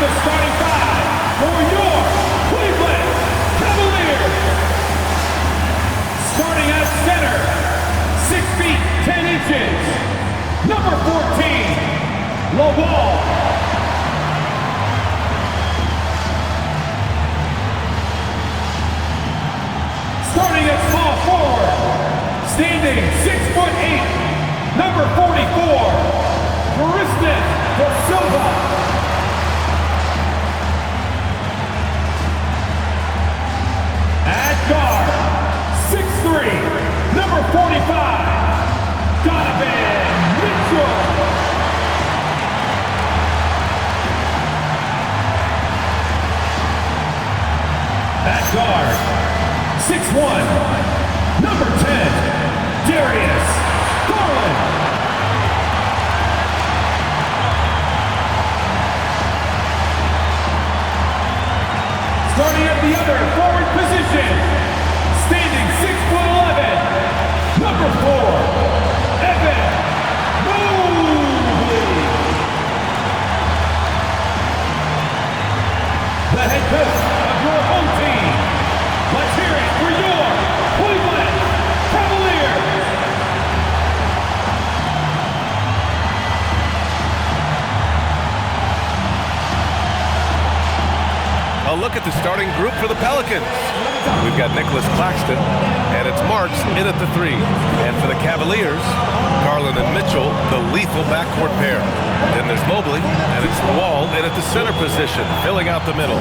the starting five for your Cleveland Cavaliers. Starting at center, 6 feet 10 inches, number 14, LaWall. Starting at small forward, standing 6'8", number 44, Kristen Silva. At guard, 6'3", number 45, Donovan Mitchell. At guard, 6'1", number 10, Darius Garland. Starting at the other forward position, standing 6'11", number 4, Evan Mobley. The head coach of your home team. Let's hear it for your Cleveland Cavaliers. A look at the starting group for the Pelicans. We've got Nicholas Claxton, and it's Marks in at the 3. And for the Cavaliers, Garland and Mitchell, the lethal backcourt pair. Then there's Mobley, and it's Wall in at the center position, filling out the middle.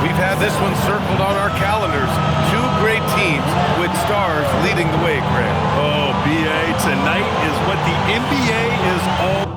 We've had this one circled on our calendars. Two great teams with stars leading the way, Greg. Oh, BA, tonight is what the NBA is all.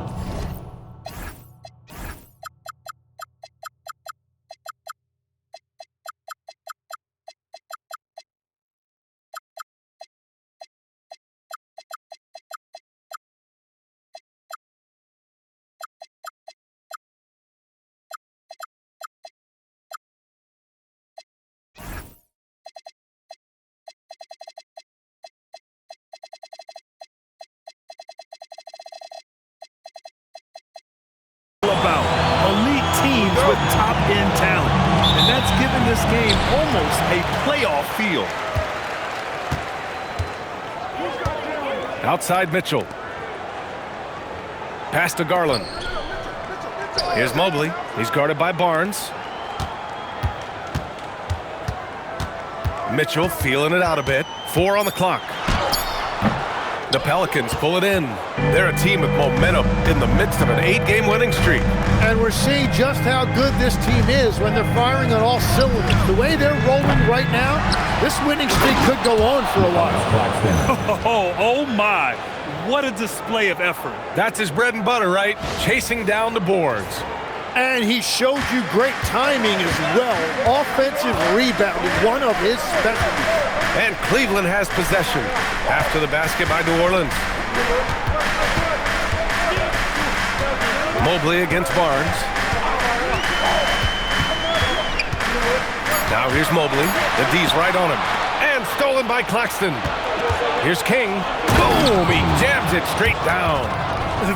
About elite teams with top-end talent, and that's given this game almost a playoff feel. Outside Mitchell. Pass to Garland. Here's Mobley. He's guarded by Barnes. Mitchell feeling it out a bit. 4 on the clock. The Pelicans pull it in. They're a team with momentum in the midst of an 8-game winning streak. And we're seeing just how good this team is when they're firing on all cylinders. The way they're rolling right now, this winning streak could go on for a while. Oh my, what a display of effort. That's his bread and butter, right? Chasing down the boards. And he showed you great timing as well. Offensive rebounding, one of his specialties. And Cleveland has possession after the basket by New Orleans. Mobley against Barnes. Now here's Mobley. The D's right on him. And stolen by Claxton. Here's King. Boom! He jams it straight down.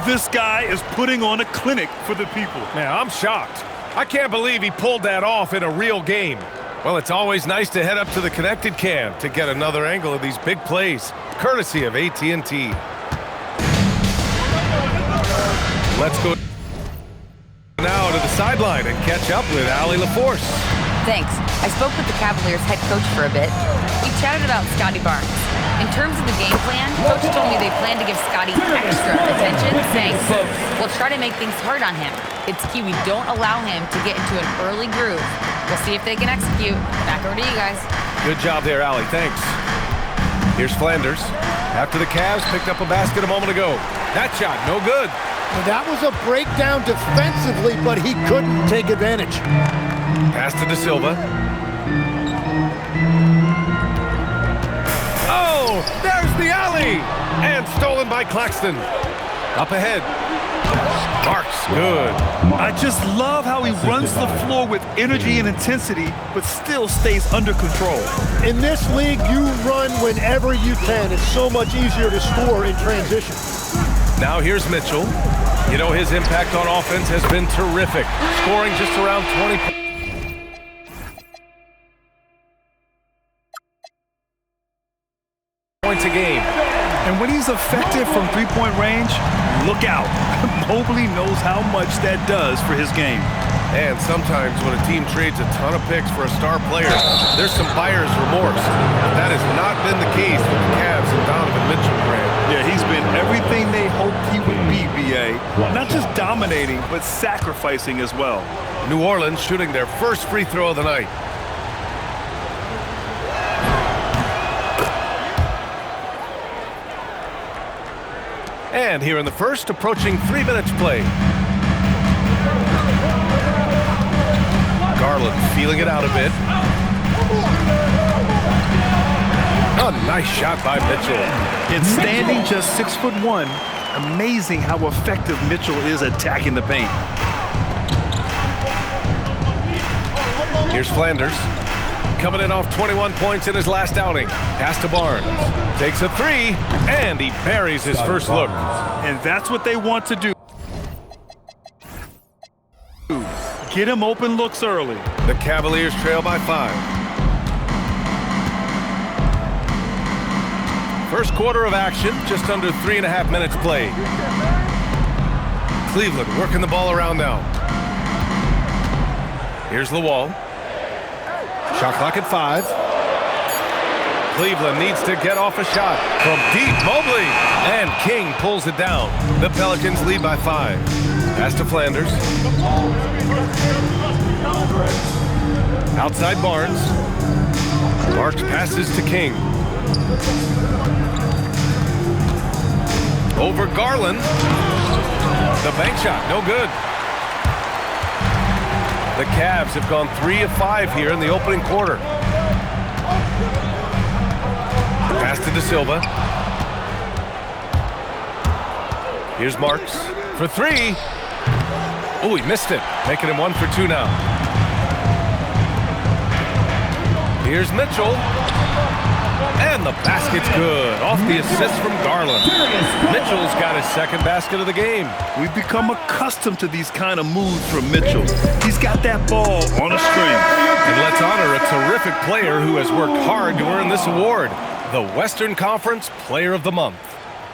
This guy is putting on a clinic for the people. Man, I'm shocked. I can't believe he pulled that off in a real game. Well, it's always nice to head up to the connected cam to get another angle of these big plays, courtesy of AT&T. Let's go now to the sideline and catch up with Allie LaForce. Thanks. I spoke with the Cavaliers head coach for a bit. We chatted about Scotty Barnes. In terms of the game plan, Coach told me they plan to give Scotty extra attention, saying, quote, "We'll try to make things hard on him. It's key we don't allow him to get into an early groove. We'll see if they can execute." Back over to you guys. Good job there, Allie. Thanks. Here's Flanders. After the Cavs picked up a basket a moment ago. That shot, no good. And that was a breakdown defensively, but he couldn't take advantage. Pass to De Silva. Oh, there's the alley! And stolen by Claxton. Up ahead. Marks, good. I just love how he runs the floor with energy and intensity, but still stays under control. In this league, you run whenever you can. It's so much easier to score in transition. Now here's Mitchell. You know, his impact on offense has been terrific, scoring just around 20 points a game. And when he's effective from three-point range, look out. Mobley knows how much that does for his game. And sometimes when a team trades a ton of picks for a star player, there's some buyer's remorse. But that has not been the case with the Cavs and Donovan Mitchell, Grant. Yeah, he's been everything they hoped he would be, B.A. Not just dominating, but sacrificing as well. New Orleans shooting their first free throw of the night. And here in the first, approaching 3 minutes play. Garland feeling it out a bit. A nice shot by Mitchell. And standing just 6'1", amazing how effective Mitchell is attacking the paint. Here's Flanders. Coming in off 21 points in his last outing. Pass to Barnes. Takes a three, and he buries his first look. And that's what they want to do. Get him open looks early. The Cavaliers trail by 5. First quarter of action, just under 3.5 minutes played. Cleveland working the ball around now. Here's Lawal. Shot clock at 5. Cleveland needs to get off a shot from deep. Mobley, and King pulls it down. The Pelicans lead by 5. Pass to Flanders. Outside Barnes. Marks passes to King. Over Garland. The bank shot, no good. The Cavs have gone 3 of 5 here in the opening quarter. Pass to De Silva. Here's Marks for 3. Oh, he missed it, making him 1 for 2 now. Here's Mitchell. And the basket's good. Off the assist from Garland. Mitchell's got his second basket of the game. We've become accustomed to these kind of moves from Mitchell. He's got that ball on a string. And let's honor a terrific player who has worked hard to earn this award, the Western Conference Player of the Month.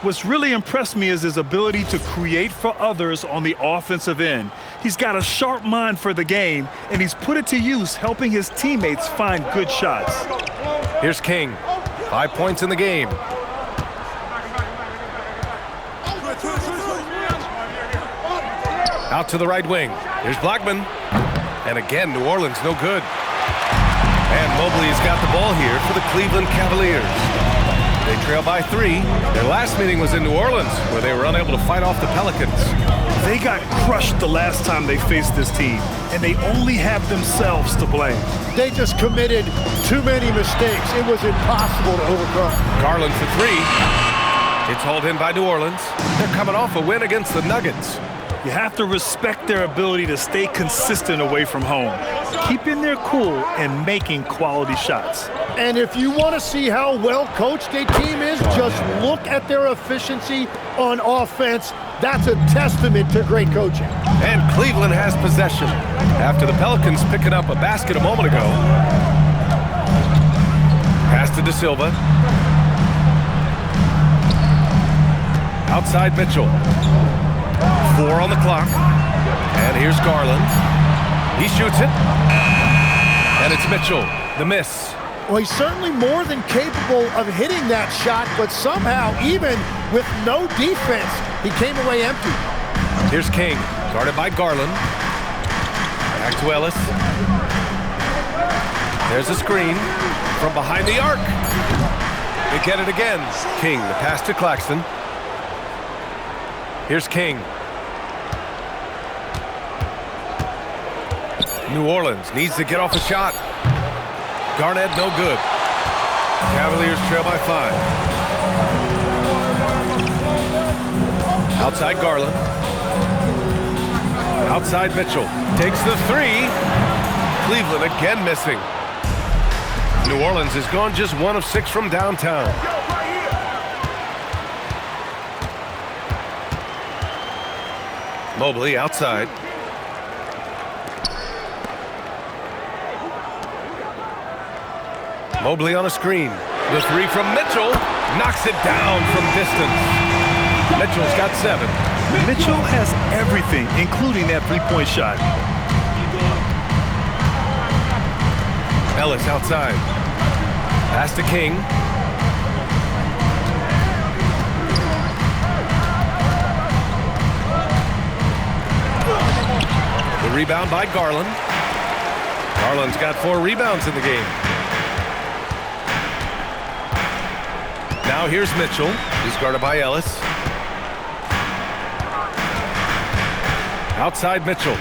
What's really impressed me is his ability to create for others on the offensive end. He's got a sharp mind for the game, and he's put it to use helping his teammates find good shots. Here's King. 5 points in the game. Out to the right wing. Here's Blackman. And again, New Orleans no good. And Mobley's got the ball here for the Cleveland Cavaliers. They trail by 3. Their last meeting was in New Orleans, where they were unable to fight off the Pelicans. They got crushed the last time they faced this team, and they only have themselves to blame. They just committed too many mistakes. It was impossible to overcome. Garland for 3. It's hauled in by New Orleans. They're coming off a win against the Nuggets. You have to respect their ability to stay consistent away from home, keeping their cool and making quality shots. And if you want to see how well coached a team is, just look at their efficiency on offense. That's a testament to great coaching. And Cleveland has possession after the Pelicans picking up a basket a moment ago. Pass to De Silva. Outside Mitchell. 4 on the clock. And here's Garland. He shoots it. And it's Mitchell. The miss. Well, he's certainly more than capable of hitting that shot, but somehow, even with no defense, he came away empty. Here's King, guarded by Garland. Back to Ellis. There's a screen from behind the arc. They get it again. King, the pass to Claxton. Here's King. New Orleans needs to get off a shot. Garnett, no good. Cavaliers trail by 5. Outside Garland. Outside Mitchell. Takes the 3. Cleveland again missing. New Orleans has gone just 1 of 6 from downtown. Mobley outside. Mobley on a screen. The three from Mitchell. Knocks it down from distance. Mitchell's got 7. Mitchell has everything, including that three-point shot. Ellis outside. Pass to King. The rebound by Garland. Garland's got 4 rebounds in the game. Now here's Mitchell. He's guarded by Ellis. Outside Mitchell.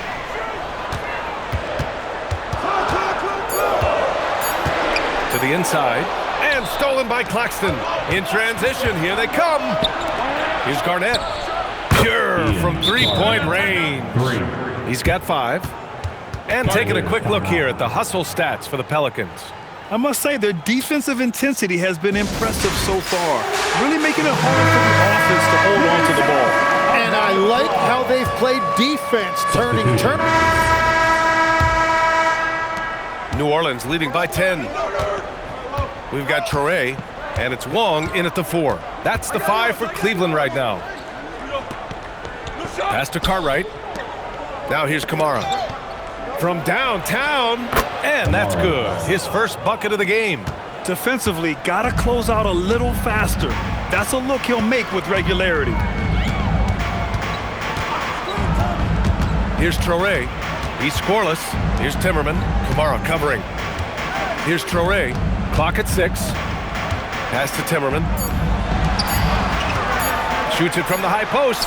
To the inside. And stolen by Claxton. In transition, here they come. Here's Garnett. Pure from three-point range. He's got 5. And taking a quick look here at the hustle stats for the Pelicans. I must say their defensive intensity has been impressive so far, really making it hard for the offense to hold on to the ball. And I like how they've played defense, turning New Orleans leading by 10. We've got Traore, and it's Wong in at the 4. That's the 5 for Cleveland right now. Pass to Cartwright. Now here's Kamara. From downtown, and that's good. His first bucket of the game. Defensively, gotta close out a little faster. That's a look he'll make with regularity. Here's Traore. He's scoreless. Here's Timmerman. Kamara covering. Here's Traore. Clock at 6. Pass to Timmerman. Shoots it from the high post.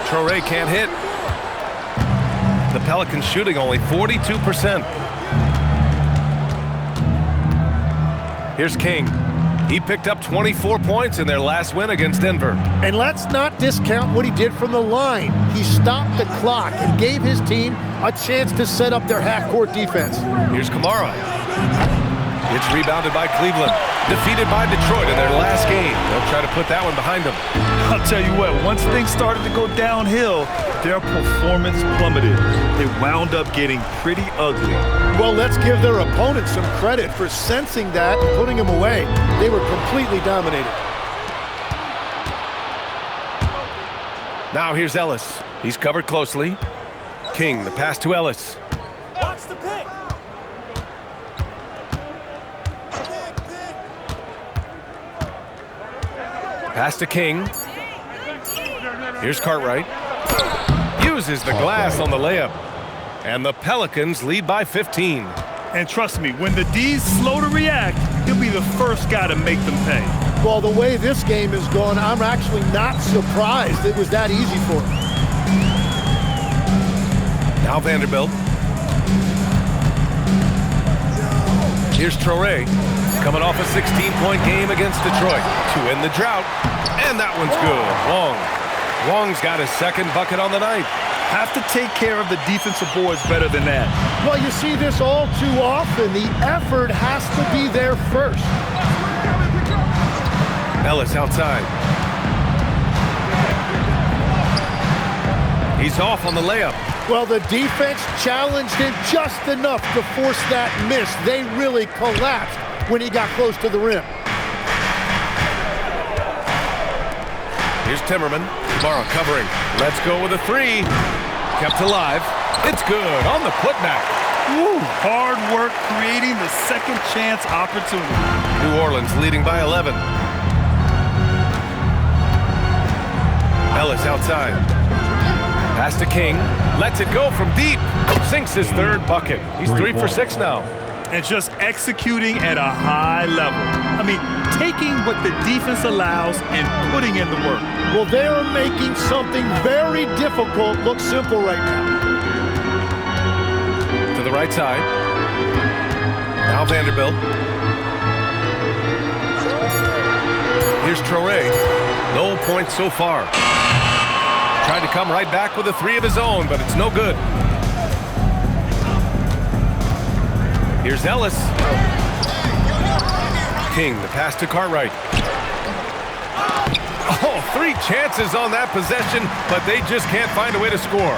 Traore can't hit. The Pelicans shooting only 42%. Here's King. He picked up 24 points in their last win against Denver. And let's not discount what he did from the line. He stopped the clock and gave his team a chance to set up their half-court defense. Here's Kamara. It's rebounded by Cleveland. Defeated by Detroit in their last game. They'll try to put that one behind them. I'll tell you what, once things started to go downhill, their performance plummeted. They wound up getting pretty ugly. Well, let's give their opponents some credit for sensing that and putting them away. They were completely dominated. Now here's Ellis. He's covered closely. King, the pass to Ellis. Watch the pick. Pass to King. Here's Cartwright. Uses the glass on the layup. And the Pelicans lead by 15. And trust me, when the D's slow to react, he'll be the first guy to make them pay. Well, the way this game is going, I'm actually not surprised it was that easy for him. Now Vanderbilt. Here's Traore. Coming off a 16-point game against Detroit to end the drought. And that one's good. Wong's got his second bucket on the night. Have to take care of the defensive boards better than that. Well, you see this all too often. The effort has to be there first. Ellis outside. He's off on the layup. Well, the defense challenged him just enough to force that miss. They really collapsed when he got close to the rim. Here's Timmerman. Kamara covering. Let's go with a 3. Kept alive. It's good on the putback. Woo, hard work creating the second chance opportunity. New Orleans leading by 11. Ellis outside. Pass to King. Lets it go from deep. Sinks his third bucket. He's 3 for 6 now. And just executing at a high level. I mean, taking what the defense allows and putting in the work. Well, they're making something very difficult look simple right now. To the right side. Now Vanderbilt. Here's Traore. No points so far. Tried to come right back with a 3 of his own, but it's no good. Here's Ellis. King, the pass to Cartwright. Oh, 3 chances on that possession, but they just can't find a way to score.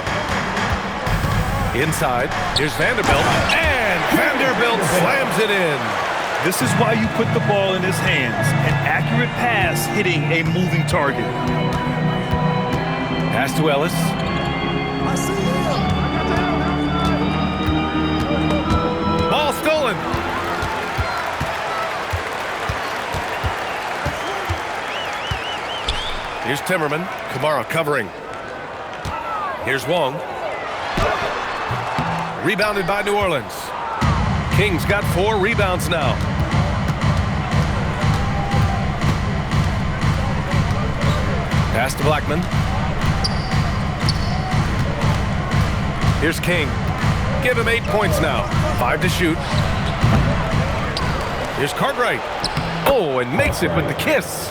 Inside, here's Vanderbilt, and Vanderbilt slams it in. This is why you put the ball in his hands. An accurate pass hitting a moving target. Pass to Ellis. Ball stolen. Here's Timmerman. Kamara covering. Here's Wong. Rebounded by New Orleans. Kings got 4 rebounds now. Pass to Blackman. Here's King. Give him 8 points now. 5 to shoot. Here's Cartwright. Oh, and makes it with the kiss.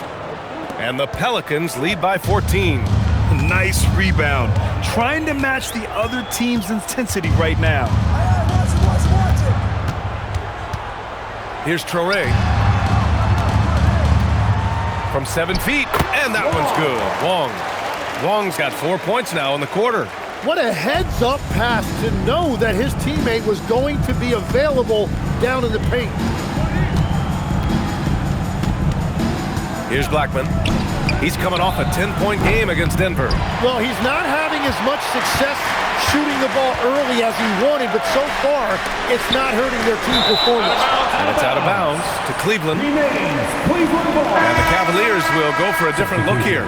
And the Pelicans lead by 14. Nice rebound. Trying to match the other team's intensity right now. Here's Traoré. From 7 feet, and that one's good. Wong's got 4 points now in the quarter. What a heads-up pass to know that his teammate was going to be available down in the paint. Here's Blackman. He's coming off a 10-point game against Denver. Well, he's not having as much success shooting the ball early as he wanted, but so far, it's not hurting their team performance. And it's out of bounds to Cleveland. And the Cavaliers will go for a different look here.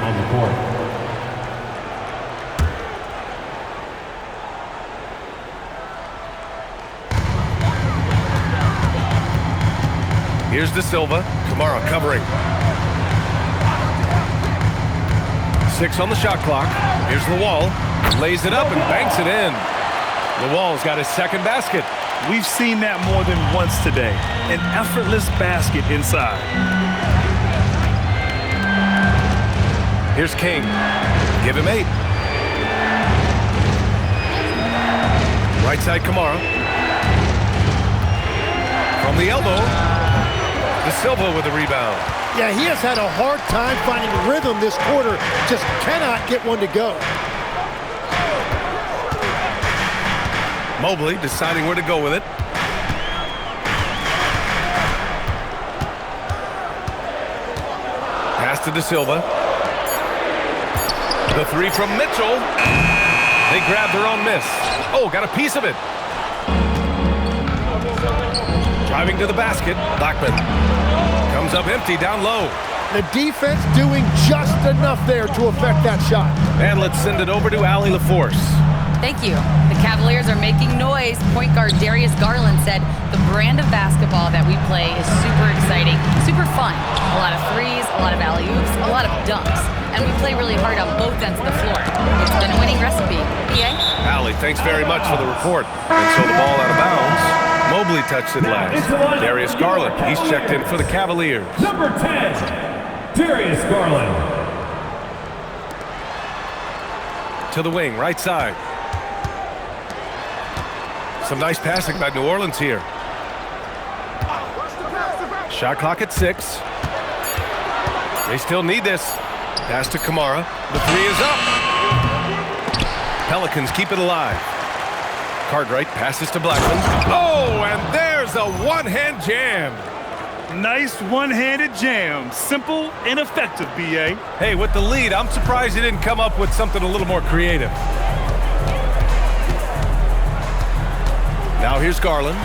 Here's De Silva. Kamara covering. 6 on the shot clock. Here's the wall. Lays it up and banks it in. The wall's got his second basket. We've seen that more than once today. An effortless basket inside. Here's King. Give him 8. Right side Kamara. From the elbow. De Silva with the rebound. Yeah, he has had a hard time finding rhythm this quarter. Just cannot get one to go. Mobley deciding where to go with it. Pass to De Silva. The 3 from Mitchell. They grab their own miss. Oh, got a piece of it. Driving to the basket. Blackman comes up empty down low. The defense doing just enough there to affect that shot. And let's send it over to Allie LaForce. Thank you. The Cavaliers are making noise. Point guard Darius Garland said the brand of basketball that we play is super exciting, super fun. A lot of threes, a lot of alley-oops, a lot of dunks. And we play really hard on both ends of the floor. It's been a winning recipe. PA? Allie, thanks very much for the report. And so the ball out of bounds. Mobley touched it last. Darius Garland, he's checked in for the Cavaliers. Number 10, Darius Garland. To the wing, right side. Some nice passing by New Orleans here. Shot clock at 6. They still need this. Pass to Kamara. The 3 is up. Pelicans keep it alive. Cartwright passes to Blackman. Oh, and there's a one-hand jam. Nice one-handed jam. Simple and effective, B.A. Hey, with the lead, I'm surprised he didn't come up with something a little more creative. Now here's Garland,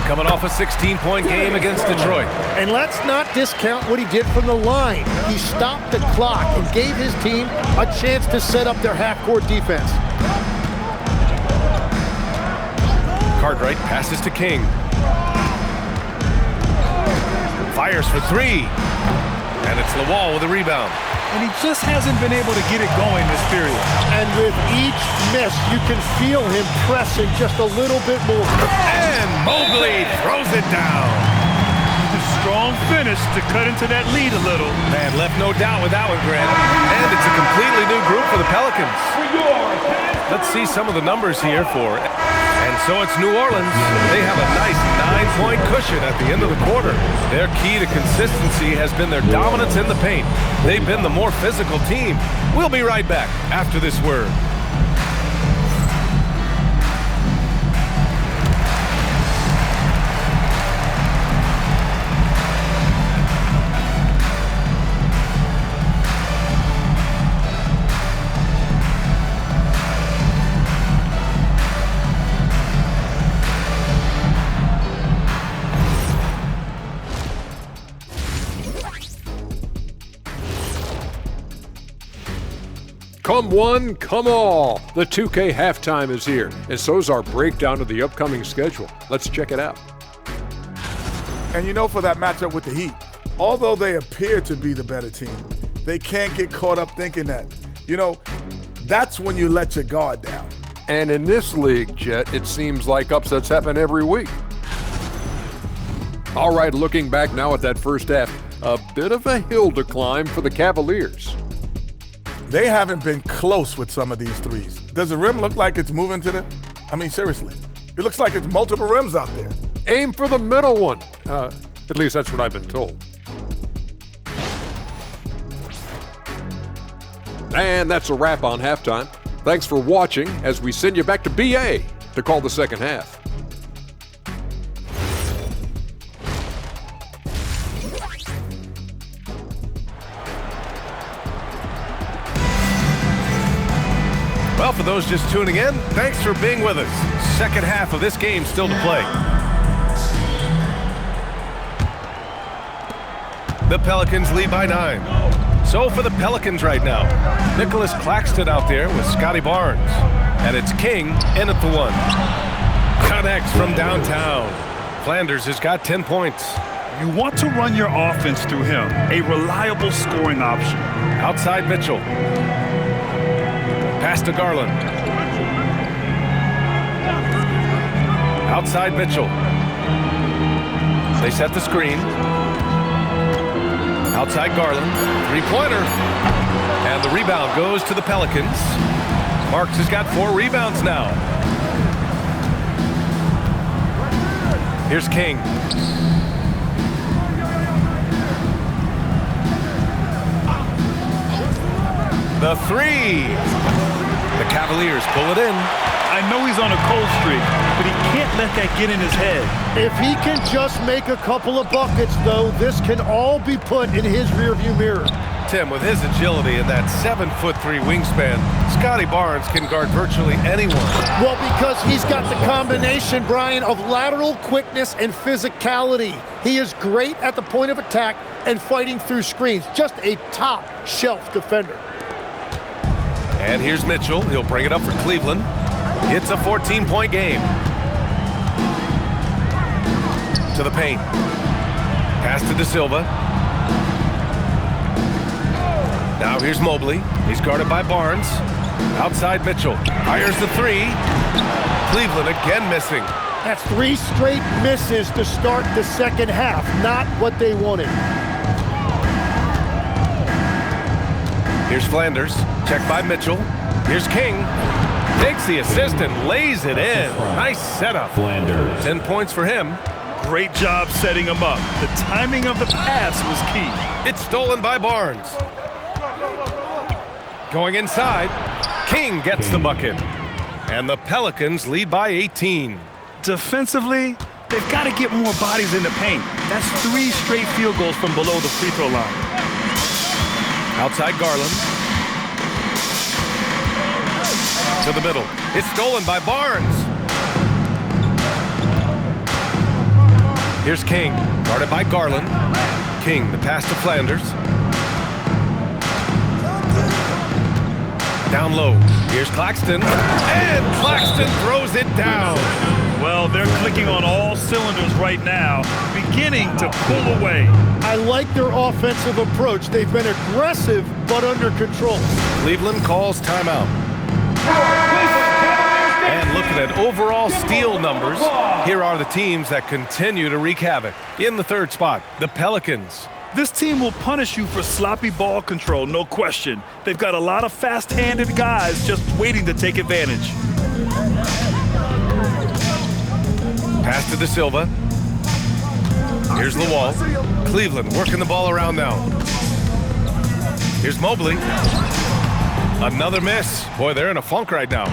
coming off a 16-point game against Detroit. And let's not discount what he did from the line. He stopped the clock and gave his team a chance to set up their half-court defense. Cartwright passes to King. Fires for 3. And it's Lawal with a rebound. And he just hasn't been able to get it going this period. And with each miss, you can feel him pressing just a little bit more. And Mobley throws it down. A strong finish to cut into that lead a little. Man, left no doubt with that one, Grant. And it's a completely new group for the Pelicans. Let's see some of the numbers here for. And So it's New Orleans. They have a nice 9-point cushion at the end of the quarter. Their key to consistency has been their dominance in the paint. They've been the more physical team. We'll be right back after this word. Come one, come all. The 2K halftime is here, and so's our breakdown of the upcoming schedule. Let's check it out. And you know, for that matchup with the Heat, although they appear to be the better team, they can't get caught up thinking that. You know, that's when you let your guard down. And in this league, Jet, it seems like upsets happen every week. All right, looking back now at that first half, a bit of a hill to climb for the Cavaliers. They haven't been close with some of these threes. Does the rim look like it's moving to them? I mean, seriously. It looks like it's multiple rims out there. Aim for the middle one. At least that's what I've been told. And that's a wrap on halftime. Thanks for watching as we send you back to BA to call the second half. Well, for those just tuning in, thanks for being with us. Second half of this game still to play. The Pelicans lead by 9. So for the Pelicans right now, Nicholas Claxton out there with Scotty Barnes. And it's King in at the 1. Connects from downtown. Flanders has got 10 points. You want to run your offense through him, a reliable scoring option. Outside Mitchell. Pass to Garland. Outside Mitchell. They set the screen. Outside Garland. Three-pointer. And the rebound goes to the Pelicans. Marks has got 4 rebounds now. Here's King. The 3. The Cavaliers pull it in. I know he's on a cold streak, but he can't let that get in his head. If he can just make a couple of buckets, though, this can all be put in his rearview mirror. Tim, with his agility and that 7'3" wingspan, Scotty Barnes can guard virtually anyone. Well, because he's got the combination, Brian, of lateral quickness and physicality. He is great at the point of attack and fighting through screens. Just a top-shelf defender. And here's Mitchell. He'll bring it up for Cleveland. It's a 14-point game. To the paint. Pass to De Silva. Now here's Mobley. He's guarded by Barnes. Outside Mitchell. Fires the 3. Cleveland again missing. That's 3 straight misses to start the second half. Not what they wanted. Here's Flanders. Checked by Mitchell. Here's King. Takes the assist and lays it in. Nice setup. Flanders. 10 points for him. Great job setting him up. The timing of the pass was key. It's stolen by Barnes. Going inside. King gets the bucket. And the Pelicans lead by 18. Defensively, they've got to get more bodies in the paint. That's 3 straight field goals from below the free throw line. Outside Garland. To the middle. It's stolen by Barnes. Here's King. Guarded by Garland. King, the pass to Flanders. Down low. Here's Claxton. And Claxton throws it down. Well, they're clicking on all cylinders right now, beginning to pull away. I like their offensive approach. They've been aggressive, but under control. Cleveland calls timeout. And looking at overall steal numbers, here are the teams that continue to wreak havoc. In the third spot, the Pelicans. This team will punish you for sloppy ball control, no question. They've got a lot of fast-handed guys just waiting to take advantage. to De Silva. Here's Lawal. Cleveland working the ball around now. Here's Mobley. Another miss. Boy, they're in a funk right now.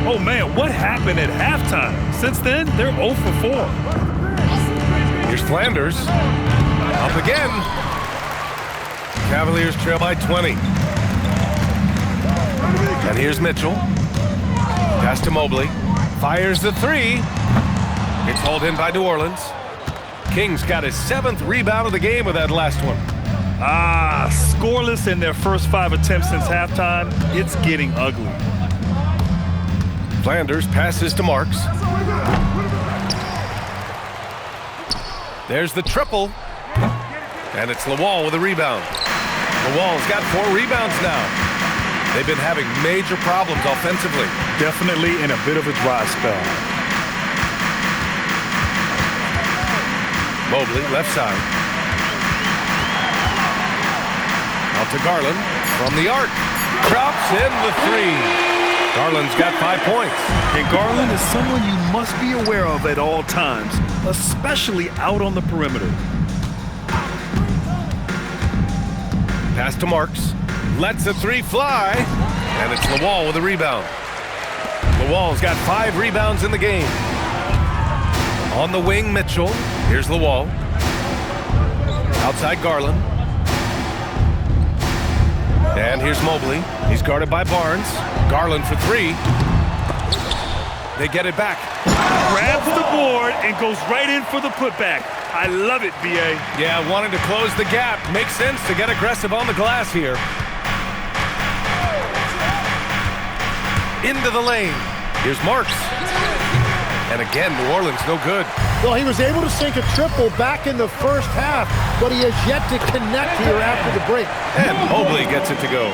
Oh, man, what happened at halftime? Since then, they're 0 for 4. Here's Flanders. Up again. Cavaliers trail by 20. And here's Mitchell. Pass to Mobley. Fires the three. It's hauled in by New Orleans. Kings got his 7th rebound of the game with that last one. Scoreless in their first 5 attempts since halftime. It's getting ugly. Flanders passes to Marks. There's the triple. And it's Lawal with a rebound. Lawal's got 4 rebounds now. They've been having major problems offensively. Definitely in a bit of a dry spell. Mobley, left side. Out to Garland from the arc. Drops in the 3. Garland's got 5 points. And Garland is someone you must be aware of at all times, especially out on the perimeter. Pass to Marks. Lets the 3 fly. And it's Lawal with a rebound. Lawal's got 5 rebounds in the game. On the wing, Mitchell. Here's Lawal. Outside Garland. And here's Mobley. He's guarded by Barnes. Garland for 3. They get it back. Grabs the board and goes right in for the putback. I love it, B.A. Yeah, wanting to close the gap. Makes sense to get aggressive on the glass here. Into the lane. Here's Marks. And again, New Orleans no good. Well, he was able to sink a triple back in the first half, but he has yet to connect here after the break. And Mobley gets it to go.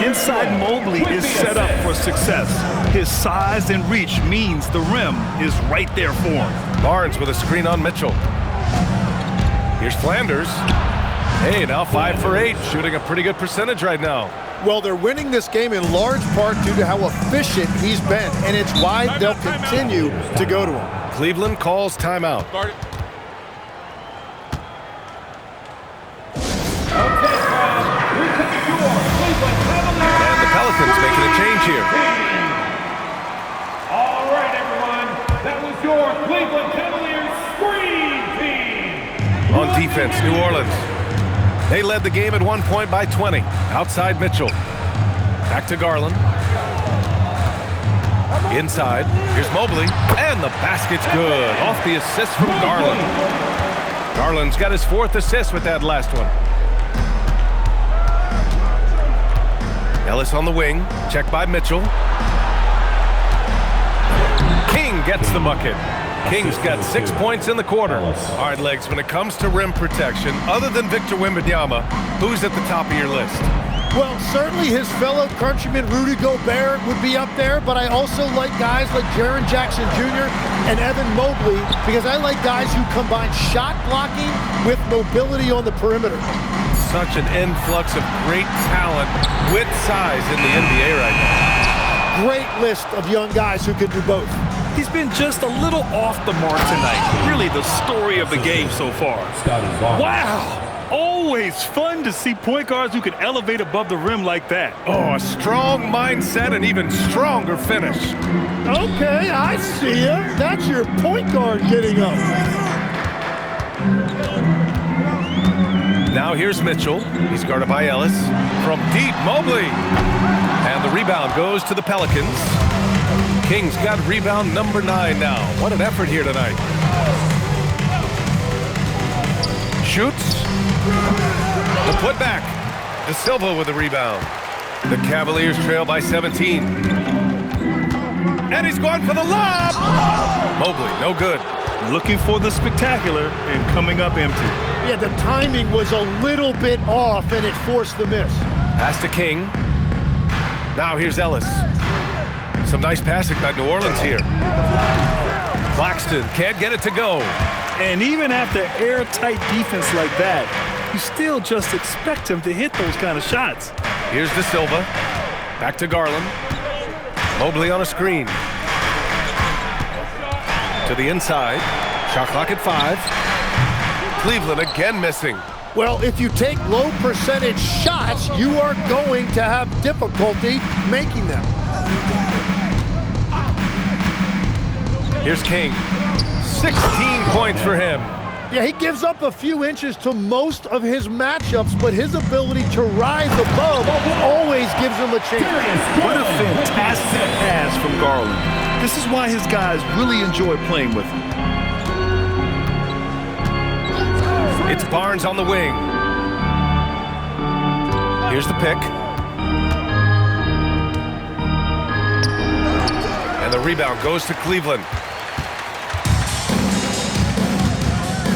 Inside Mobley is set up for success. His size and reach means the rim is right there for him. Barnes with a screen on Mitchell. Here's Flanders. Hey, now 5 for 8, shooting a pretty good percentage right now. Well, they're winning this game in large part due to how efficient he's been, and it's why they'll continue to go to him. Cleveland calls timeout. Okay, And the Pelicans making a change here. all right, everyone. That was your Cleveland Cavaliers screen team. On defense, New Orleans. They led the game at one point by 20. Outside Mitchell. Back to Garland. Inside. Here's Mobley. And the basket's good. Off the assist from Garland. Garland's got his 4th assist with that last one. Ellis on the wing. Checked by Mitchell. King gets the bucket. Kings got 6 points in the quarter. All right, Legs, when it comes to rim protection, other than Victor Wembanyama, who's at the top of your list? Well, certainly his fellow countryman Rudy Gobert would be up there, but I also like guys like Jaren Jackson Jr. and Evan Mobley because I like guys who combine shot blocking with mobility on the perimeter. Such an influx of great talent with size in the NBA right now. Great list of young guys who can do both. He's been just a little off the mark tonight. Really the story of the game so far. Wow! Always fun to see point guards who can elevate above the rim like that. Oh, a strong mindset and even stronger finish. Okay, I see ya. That's your point guard getting up. Now here's Mitchell. He's guarded by Ellis. From deep, Mobley. And the rebound goes to the Pelicans. Kings got rebound number 9 now. What an effort here tonight. Shoots. The putback. De Silva with the rebound. The Cavaliers trail by 17. And he's going for the lob. Mobley, no good. Looking for the spectacular and coming up empty. Yeah, the timing was a little bit off and it forced the miss. Pass to King. Now here's Ellis. Some nice passing by New Orleans here. Claxton can't get it to go. And even after airtight defense like that, you still just expect him to hit those kind of shots. Here's De Silva. Back to Garland. Mobley on a screen. To the inside. Shot clock at 5. Cleveland again missing. Well, if you take low percentage shots, you are going to have difficulty making them. Here's King. 16 points for him. Yeah, he gives up a few inches to most of his matchups, but his ability to rise above always gives him a chance. What a fantastic pass from Garland. This is why his guys really enjoy playing with him. It's Barnes on the wing. Here's the pick. And the rebound goes to Cleveland.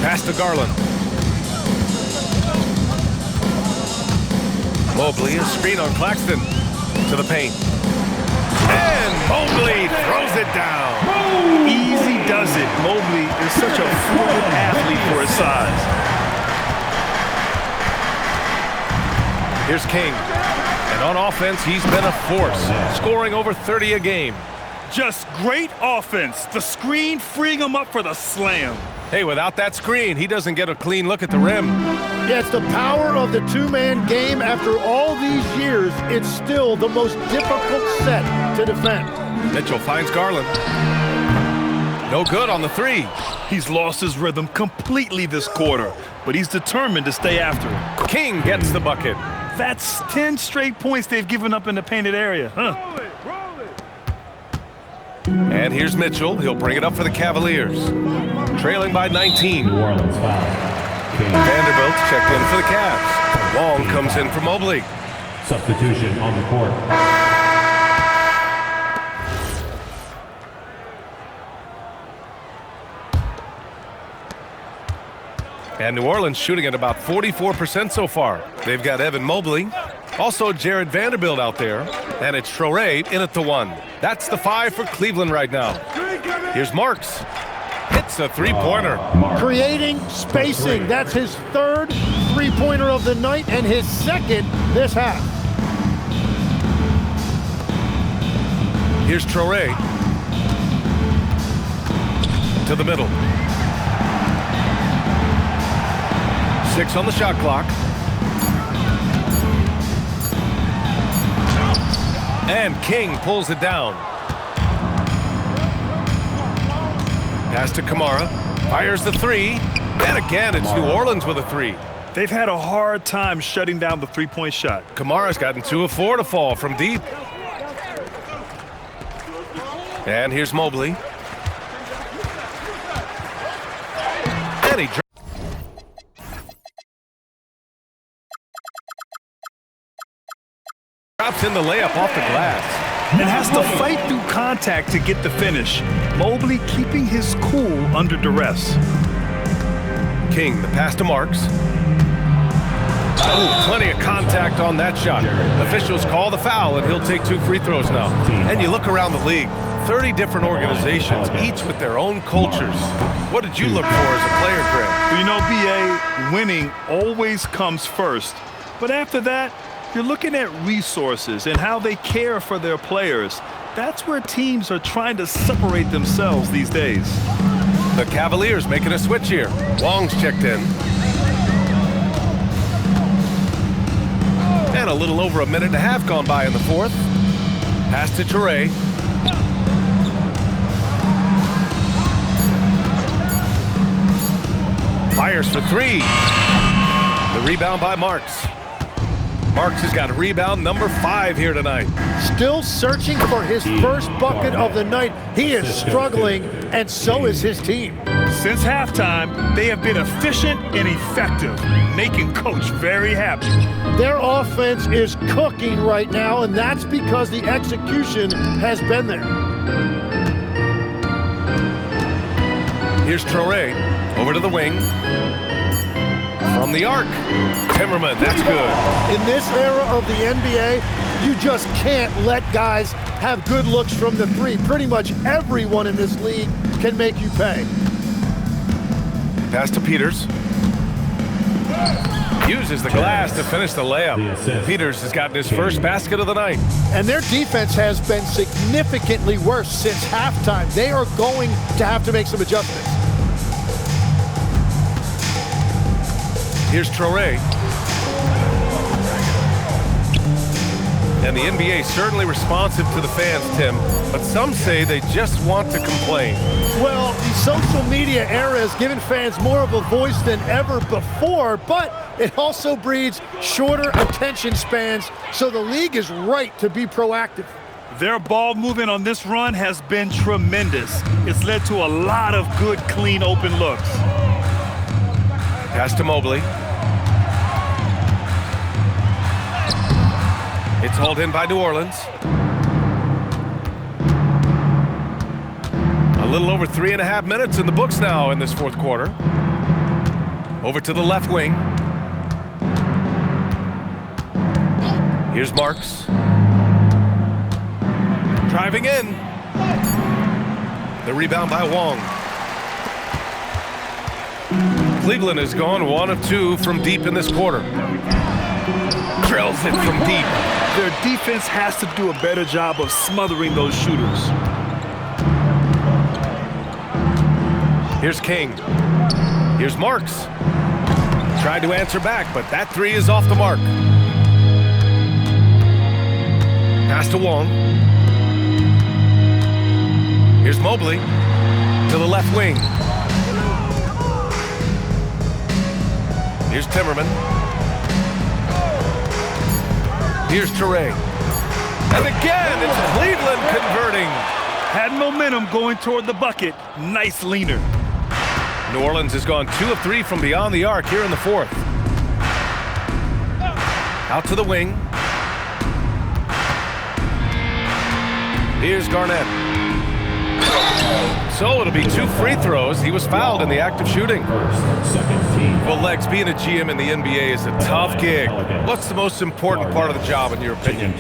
Pass to Garland. Mobley, a screen on Claxton. To the paint. And Mobley throws it down. Easy does it. Mobley is such a fluid athlete for his size. Here's King. And on offense, he's been a force, scoring over 30 a game. Just great offense. The screen freeing him up for the slam. Hey, without that screen, he doesn't get a clean look at the rim. Yeah, it's the power of the two-man game. After all these years, it's still the most difficult set to defend. Mitchell finds Garland. No good on the 3. He's lost his rhythm completely this quarter, but he's determined to stay after it. King gets the bucket. That's 10 straight points they've given up in the painted area, huh? And here's Mitchell. He'll bring it up for the Cavaliers. Trailing by 19. New Orleans foul. Vanderbilt checked in for the Cavs. Long comes in for Mobley. Substitution on the court. And New Orleans shooting at about 44% so far. They've got Evan Mobley. Also Jared Vanderbilt out there. And it's Traoré in at the 1. That's the 5 for Cleveland right now. Here's Marks. Hits a three-pointer. Creating spacing. That's his third three-pointer of the night and his second this half. Here's Traoré. To the middle. 6 on the shot clock. And King pulls it down. Pass to Kamara. Fires the 3. And again, it's New Orleans with a 3. They've had a hard time shutting down the three-point shot. Kamara's gotten 2 of 4 to fall from deep. And here's Mobley. And he drops in the layup off the glass. And has to fight through contact to get the finish. Mobley keeping his cool under duress. King, the pass to Marks. Oh, plenty of contact on that shot. Officials call the foul, and he'll take 2 free throws now. And you look around the league, 30 different organizations, each with their own cultures. What did you look for as a player, Greg? You know, B.A., winning always comes first. But after that, you're looking at resources and how they care for their players. That's where teams are trying to separate themselves these days. The Cavaliers making a switch here. Wong's checked in. And a little over a minute and a half gone by in the 4th. Pass to Traoré. Fires for 3. The rebound by Marks. Marks has got rebound number 5 here tonight. Still searching for his first bucket of the night. He is struggling, and so is his team. Since halftime, they have been efficient and effective, making Coach very happy. Their offense is cooking right now, and that's because the execution has been there. Here's Traoré over to the wing. From the arc, Timmerman, that's good. In this era of the NBA, you just can't let guys have good looks from the 3. Pretty much everyone in this league can make you pay. Pass to Peters. Uses the glass to finish the layup. Peters has gotten his first basket of the night. And their defense has been significantly worse since halftime. They are going to have to make some adjustments. Here's Traoré. And the NBA certainly responsive to the fans, Tim, but some say they just want to complain. Well, the social media era has given fans more of a voice than ever before, but it also breeds shorter attention spans, so the league is right to be proactive. Their ball movement on this run has been tremendous. It's led to a lot of good, clean, open looks. Pass to Mobley. It's hauled in by New Orleans. A little over 3.5 minutes in the books now in this fourth quarter. Over to the left wing. Here's Marks. Driving in. The rebound by Wong. Cleveland has gone 1 of 2 from deep in this quarter. Drills it from deep. Their defense has to do a better job of smothering those shooters. Here's King. Here's Marks. Tried to answer back, but that three is off the mark. Pass to Wong. Here's Mobley to the left wing. Here's Timmerman. Here's Traoré. And again, it's Cleveland converting. Had momentum going toward the bucket. Nice leaner. New Orleans has gone 2 of 3 from beyond the arc here in the fourth. Out to the wing. Here's Garnett. So it'll be 2 free throws. He was fouled in the act of shooting. Well, Legs, being a GM in the NBA is a tough gig. What's the most important part of the job, in your opinion?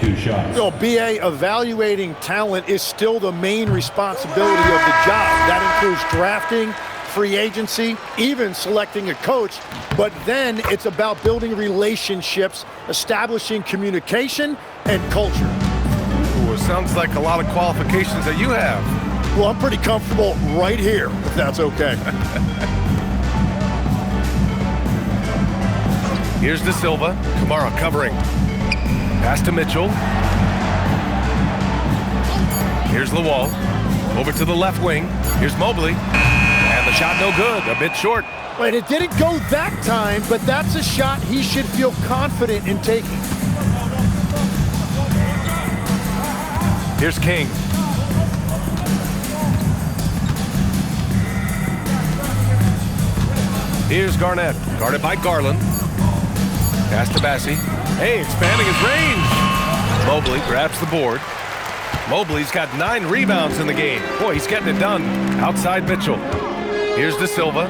Well, BA, evaluating talent is still the main responsibility of the job. That includes drafting, free agency, even selecting a coach. But then it's about building relationships, establishing communication, and culture. Ooh, it sounds like a lot of qualifications that you have. Well, I'm pretty comfortable right here, if that's okay. Here's De Silva. Kamara covering. Pass to Mitchell. Here's Lawal. Over to the left wing. Here's Mobley. And the shot no good. A bit short. Wait, it didn't go that time, but that's a shot he should feel confident in taking. Here's King. Here's Garnett. Guarded by Garland. Pass to Bassie. Hey, expanding his range. Mobley grabs the board. Mobley's got 9 rebounds in the game. Boy, he's getting it done. Outside Mitchell. Here's De Silva.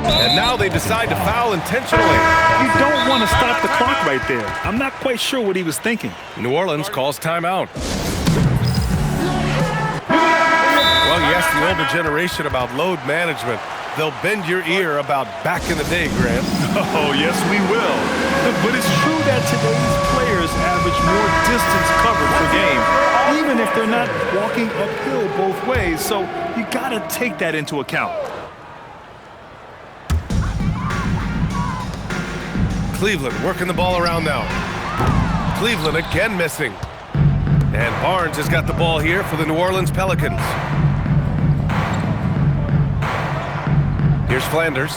And now they decide to foul intentionally. You don't want to stop the clock right there. I'm not quite sure what he was thinking. New Orleans calls timeout. Well, you ask the older generation about load management. They'll bend your ear about back in the day, Grant. Oh, yes, we will. But it's true that today's players average more distance covered per game, even if they're not walking uphill both ways. So you got to take that into account. Cleveland working the ball around now. Cleveland again missing. And Barnes has got the ball here for the New Orleans Pelicans. Here's Flanders.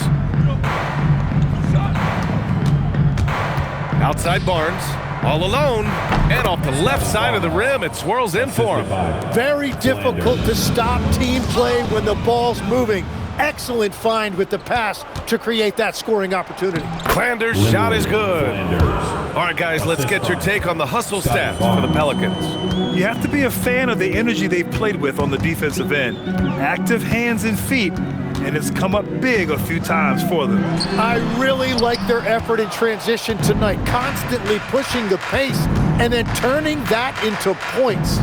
Outside Barnes, all alone, and off the left side of the rim, it swirls in for him. Very difficult to stop team play when the ball's moving. Excellent find with the pass to create that scoring opportunity. Flanders' shot is good. All right, guys, let's get your take on the hustle stats for the Pelicans. You have to be a fan of the energy they've played with on the defensive end. Active hands and feet, and it's come up big a few times for them. I really like their effort in transition tonight, constantly pushing the pace and then turning that into points.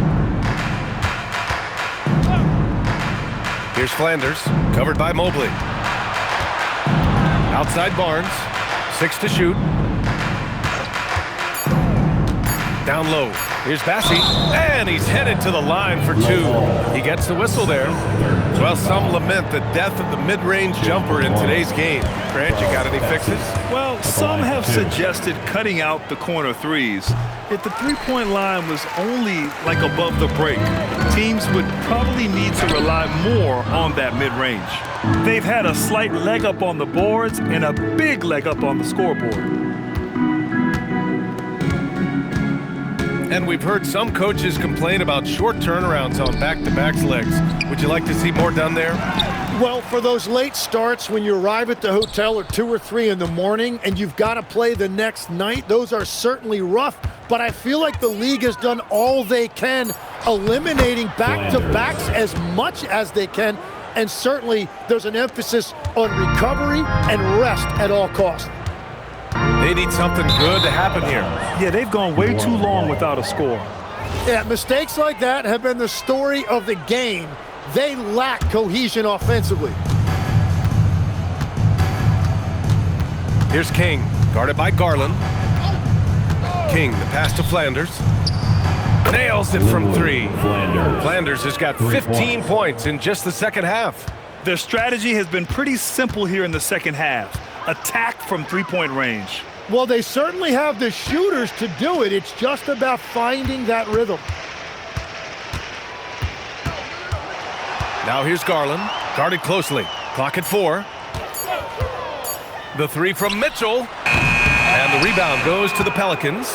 Here's Flanders, covered by Mobley. Outside Barnes, 6 to shoot. Down low. Here's Bassi. And he's headed to the line for two. He gets the whistle there. Well, some lament the death of the mid-range jumper in today's game. Grant, you got any fixes? Well, some have suggested cutting out the corner threes. If the three-point line was only like above the break, teams would probably need to rely more on that mid-range. They've had a slight leg up on the boards and a big leg up on the scoreboard. And we've heard some coaches complain about short turnarounds on back-to-back legs. Would you like to see more done there? Well, for those late starts when you arrive at the hotel at 2 or 3 in the morning and you've got to play the next night, those are certainly rough. But I feel like the league has done all they can, eliminating back-to-backs as much as they can. And certainly there's an emphasis on recovery and rest at all costs. They need something good to happen here. Yeah, they've gone way too long without a score. Yeah, mistakes like that have been the story of the game. They lack cohesion offensively. Here's King, guarded by Garland. King, the pass to Flanders. Nails it from three. Flanders has got 15 points in just the second half. Their strategy has been pretty simple here in the second half. Attack from three-point range. Well, they certainly have the shooters to do it. It's just about finding that rhythm. Now here's Garland, guarded closely. Clock at 4. The three from Mitchell. And the rebound goes to the Pelicans.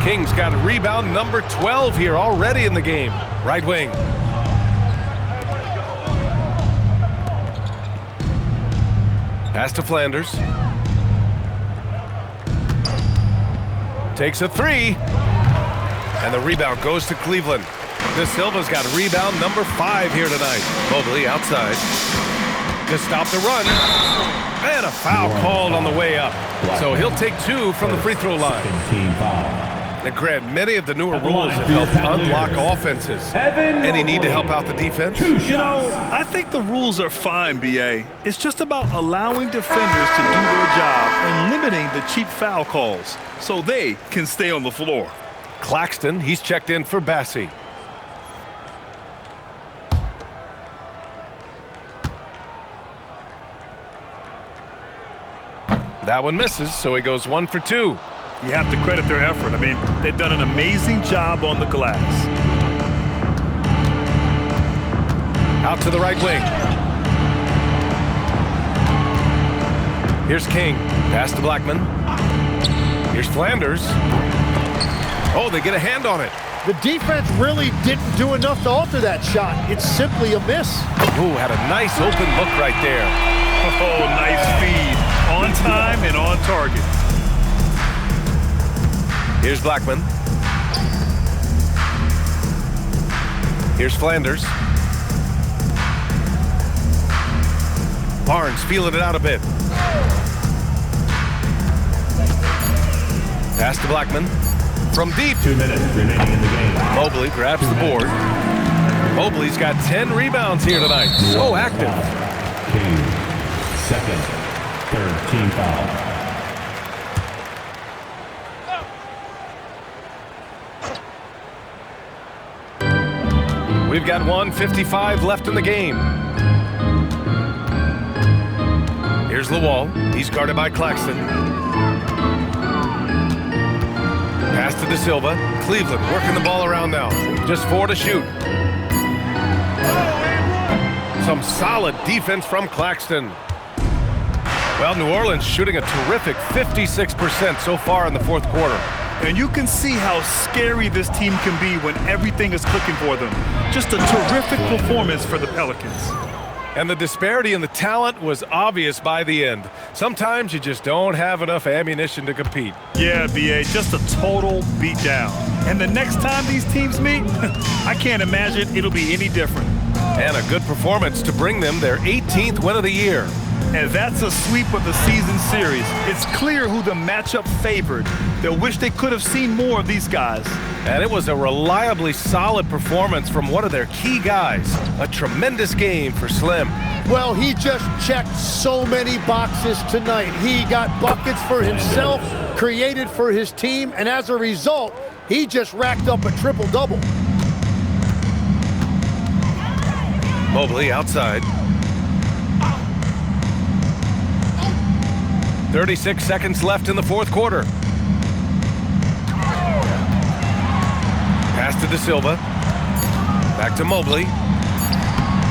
King's got rebound number 12 here already in the game. Right wing. Pass to Flanders. Takes a three. And the rebound goes to Cleveland. De Silva's got rebound number 5 here tonight. Mobley outside to stop the run. And a foul called on the way up. So he'll take 2 from the free throw line. And Grant, many of the newer rules have helped unlock offenses. Any need to help out the defense? You know, I think the rules are fine, B.A. It's just about allowing defenders to do their job and limiting the cheap foul calls so they can stay on the floor. Claxton, he's checked in for Bassi. That one misses, so he goes 1 for 2. You have to credit their effort. I mean, they've done an amazing job on the glass. Out to the right wing. Here's King. Pass to Blackman. Here's Flanders. Oh, they get a hand on it. The defense really didn't do enough to alter that shot. It's simply a miss. Ooh, had a nice open look right there. Oh, nice feed. On time and on target. Here's Blackman. Here's Flanders. Barnes feeling it out a bit. Pass to Blackman. From deep. 2 minutes remaining in the game. Mobley grabs the board. Mobley's got 10 rebounds here tonight. So active. King, second, third team foul. We've got 1:55 left in the game. Here's Lawal. He's guarded by Claxton. Pass to De Silva. Cleveland working the ball around now. Just 4 to shoot. Some solid defense from Claxton. Well, New Orleans shooting a terrific 56% so far in the fourth quarter. And you can see how scary this team can be when everything is clicking for them. Just a terrific performance for the Pelicans. And the disparity in the talent was obvious by the end. Sometimes you just don't have enough ammunition to compete. Yeah, B.A., just a total beatdown. And the next time these teams meet, I can't imagine it'll be any different. And a good performance to bring them their 18th win of the year. And that's a sweep of the season series. It's clear who the matchup favored. They'll wish they could have seen more of these guys. And it was a reliably solid performance from one of their key guys. A tremendous game for Slim. Well, he just checked so many boxes tonight. He got buckets for himself, created for his team, and as a result, He just racked up a triple-double. Mobley outside. 36 seconds left in the fourth quarter. Pass to De Silva. Back to Mobley.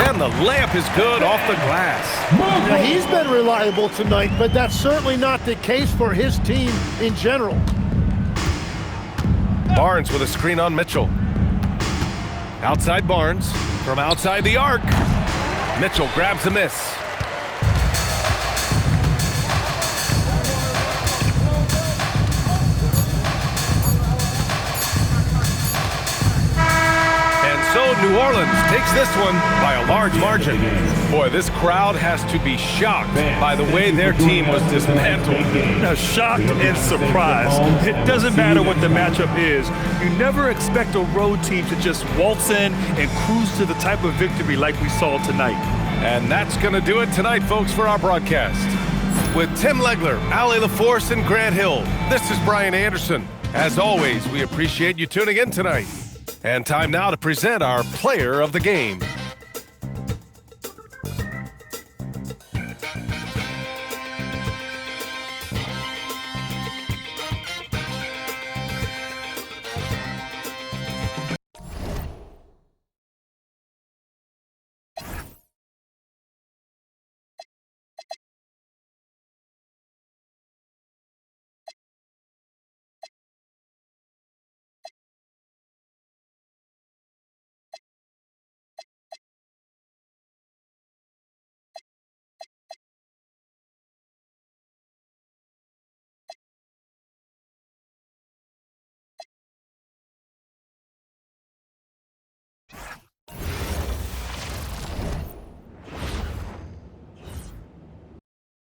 And the layup is good off the glass. Now, he's been reliable tonight, but that's certainly not the case for his team in general. Barnes with a screen on Mitchell. Outside Barnes. From outside the arc. Mitchell grabs a miss. So New Orleans takes this one by a large margin. Boy, this crowd has to be shocked by the way their team was dismantled. Now, shocked and surprised. It doesn't matter what the matchup is. You never expect a road team to just waltz in and cruise to the type of victory like we saw tonight. And that's going to do it tonight, folks, for our broadcast. With Tim Legler, Allie LaForce, and Grant Hill, this is Brian Anderson. As always, we appreciate you tuning in tonight. And time now to present our player of the game.